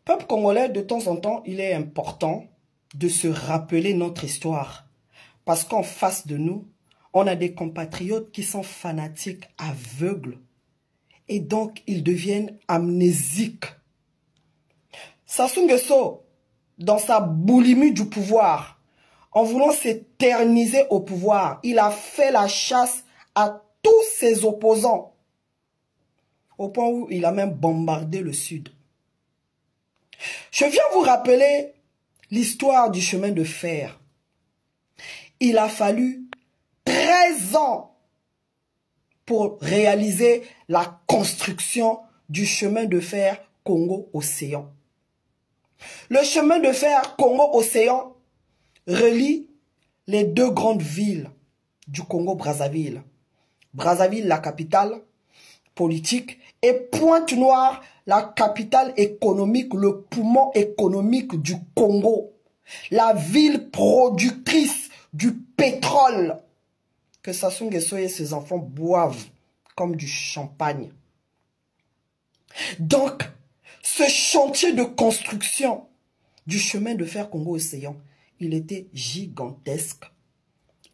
Peuple congolais, de temps en temps, il est important de se rappeler notre histoire. Parce qu'en face de nous, on a des compatriotes qui sont fanatiques, aveugles. Et donc, ils deviennent amnésiques. Sassou Nguesso, dans sa boulimie du pouvoir, en voulant s'éterniser au pouvoir, il a fait la chasse à tous ses opposants. Au point où il a même bombardé le Sud. Je viens vous rappeler l'histoire du chemin de fer. Il a fallu 13 ans pour réaliser la construction du chemin de fer Congo-Océan. Le chemin de fer Congo-Océan relie les deux grandes villes du Congo-Brazzaville. Brazzaville, la capitale politique, et Pointe-Noire, la capitale économique, le poumon économique du Congo. La ville productrice du pétrole que Sassou Nguesso et ses enfants boivent comme du champagne. Donc, ce chantier de construction du chemin de fer Congo-Océan, il était gigantesque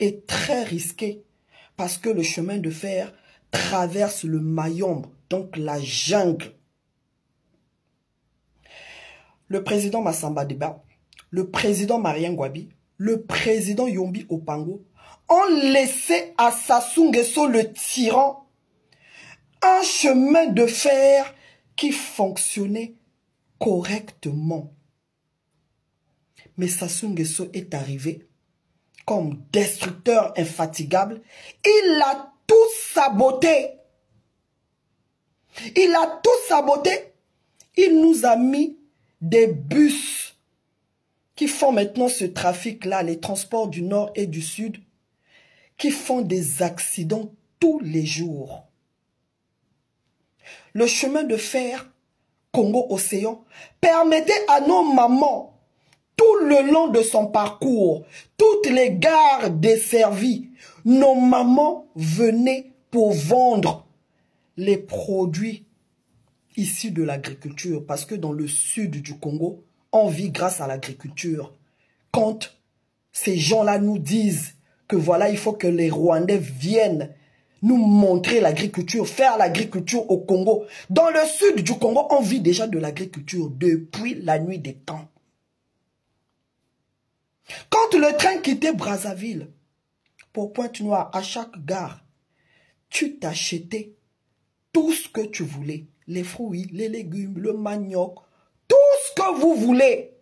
et très risqué parce que le chemin de fer traverse le Mayombe, donc la jungle. Le président Massamba Deba, le président Marien Ngouabi, le président Yombi Opango ont laissé à Sassou Nguesso le tyran un chemin de fer qui fonctionnait correctement. Mais Sassou Nguesso est arrivé comme destructeur infatigable. Il a tout saboté. Il a tout saboté. Il nous a mis des bus qui font maintenant ce trafic-là, les transports du nord et du sud, qui font des accidents tous les jours. Le chemin de fer Congo-Océan permettait à nos mamans, tout le long de son parcours, toutes les gares desservies, nos mamans venaient pour vendre les produits issus de l'agriculture. Parce que dans le sud du Congo, on vit grâce à l'agriculture. Quand ces gens-là nous disent que voilà, il faut que les Rwandais viennent nous montrer l'agriculture, faire l'agriculture au Congo. Dans le sud du Congo, on vit déjà de l'agriculture depuis la nuit des temps. Quand le train quittait Brazzaville pour Pointe-Noire, à chaque gare, tu t'achetais tout ce que tu voulais. Les fruits, les légumes, le manioc, tout ce que vous voulez.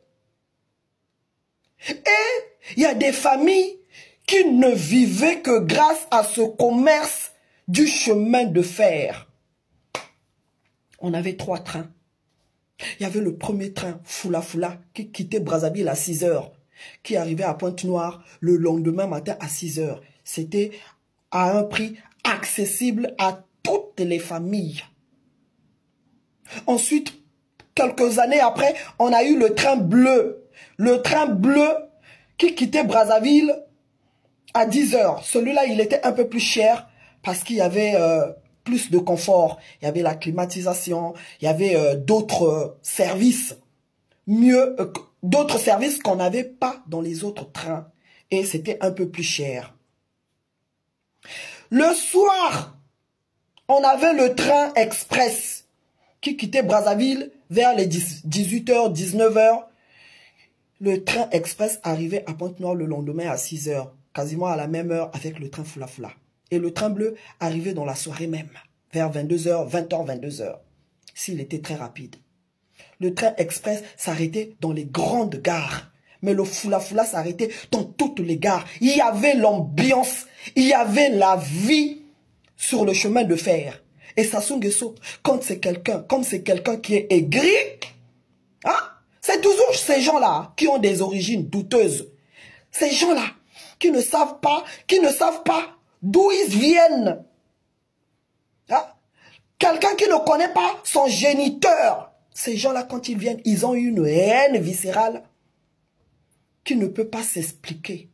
Et il y a des familles qui ne vivaient que grâce à ce commerce du chemin de fer. On avait 3 trains. Il y avait le premier train, Fula Fula, qui quittait Brazzaville à 6 heures, qui arrivait à Pointe-Noire le lendemain matin à 6 heures. C'était à un prix accessible à toutes les familles. Ensuite, quelques années après, on a eu le train bleu. Le train bleu qui quittait Brazzaville à 10 heures. Celui-là, il était un peu plus cher parce qu'il y avait plus de confort. Il y avait la climatisation, il y avait d'autres services. D'autres services qu'on n'avait pas dans les autres trains. Et c'était un peu plus cher. Le soir, on avait le train express qui quittait Brazzaville vers les 18h, 19h. Le train express arrivait à Pointe-Noire le lendemain à 6h, quasiment à la même heure avec le train Fula Fula. Et le train bleu arrivait dans la soirée même, vers 22h, 20h, 22h, s'il était très rapide. Le train express s'arrêtait dans les grandes gares, mais le Fula Fula s'arrêtait dans toutes les gares. Il y avait l'ambiance, il y avait la vie sur le chemin de fer. Et Sassou Nguesso, quand c'est quelqu'un qui est aigri, hein, c'est toujours ces gens-là qui ont des origines douteuses. Ces gens-là qui ne savent pas d'où ils viennent. Hein? Quelqu'un qui ne connaît pas son géniteur. Ces gens-là, quand ils viennent, ils ont une haine viscérale qui ne peut pas s'expliquer.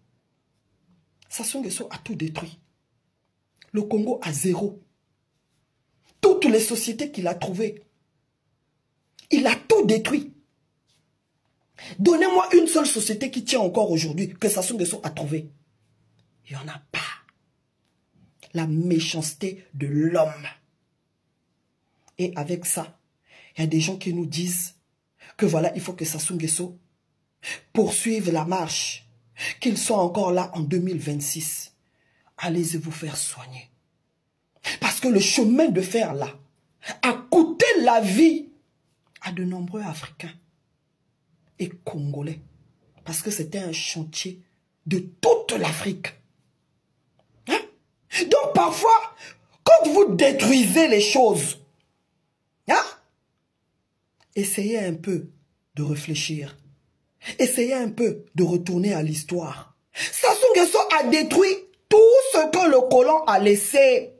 Sassou Nguesso a tout détruit. Le Congo a 0. Toutes les sociétés qu'il a trouvées, il a tout détruit. Donnez-moi une seule société qui tient encore aujourd'hui, que Sassou Nguesso a trouvé. Il n'y en a pas. La méchanceté de l'homme. Et avec ça, il y a des gens qui nous disent que voilà, il faut que Sassou Nguesso poursuive la marche, qu'il soit encore là en 2026. Allez-y vous faire soigner. Parce que le chemin de fer là a coûté la vie à de nombreux Africains et Congolais. Parce que c'était un chantier de toute l'Afrique. Hein? Donc parfois, quand vous détruisez les choses, hein, essayez un peu de réfléchir. Essayez un peu de retourner à l'histoire. Sassou Nguesso a détruit tout ce que le colon a laissé.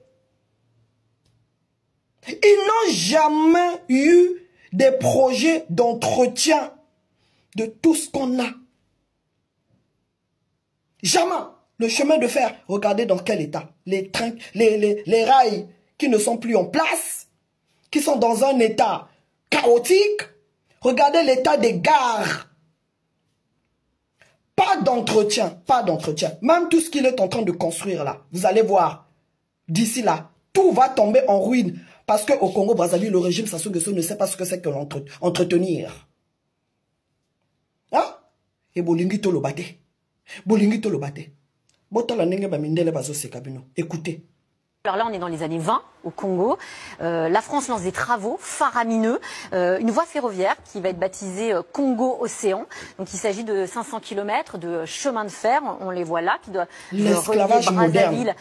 Ils n'ont jamais eu des projets d'entretien de tout ce qu'on a. Jamais. Le chemin de fer, regardez dans quel état. Les trains, les rails qui ne sont plus en place, qui sont dans un état chaotique. Regardez l'état des gares. Pas d'entretien, pas d'entretien. Même tout ce qu'il est en train de construire là, vous allez voir, d'ici là, tout va tomber en ruine. Parce qu'au Congo-Brazzaville, le régime Sassou Nguesso ne sait pas ce que c'est que l'entretenir. Hein? Et bolingi to lo bate. Bolingi to lo bate. Botala nenge ba mindele bazo se kabino. Écoutez. Alors là, on est dans les années 20 au Congo. La France lance des travaux faramineux. Une voie ferroviaire qui va être baptisée Congo-Océan. Donc il s'agit de 500 km de chemin de fer, on les voit là, qui doit relier Brazzaville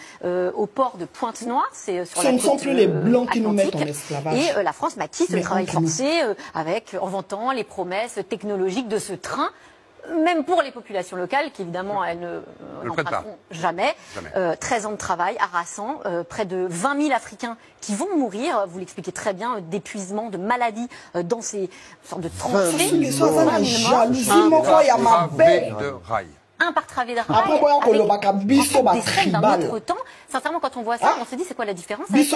au port de Pointe-Noire. C'est sur la côte ne sont plus les Blancs qui nous mettent en esclavage. Et la France maquille ce travail forcé en vantant les promesses technologiques de ce train. Même pour les populations locales, qui évidemment elles n'en prêteront jamais. 13 ans de travail harassant, près de 20 000 Africains qui vont mourir, vous l'expliquez très bien, d'épuisement, de maladies dans ces sortes de tranchées. Un par travée de rail, avec des scènes d'un autre temps. Sincèrement, quand on voit ça, on se dit c'est quoi la différence avec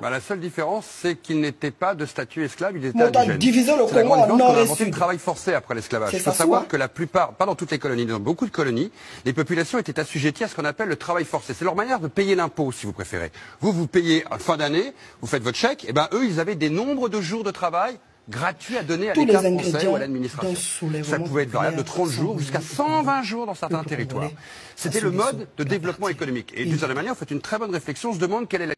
la seule différence, c'est qu'il n'était pas de statut esclave, il était indigène. C'est la grande différence qu'on a inventé le travail forcé après l'esclavage. Il faut savoir que la plupart, pas dans toutes les colonies, dans beaucoup de colonies, les populations étaient assujetties à ce qu'on appelle le travail forcé. C'est leur manière de payer l'impôt, si vous préférez. Vous payez à fin d'année, vous faites votre chèque, et ben eux, ils avaient des nombres de jours de travail gratuit à donner à l'État français ou à l'administration. Ça pouvait être variable de 30 jours jusqu'à 120 jours dans certains territoires. C'était le mode de développement économique. Et d'une certaine manière, on fait une très bonne réflexion, on se demande quelle est la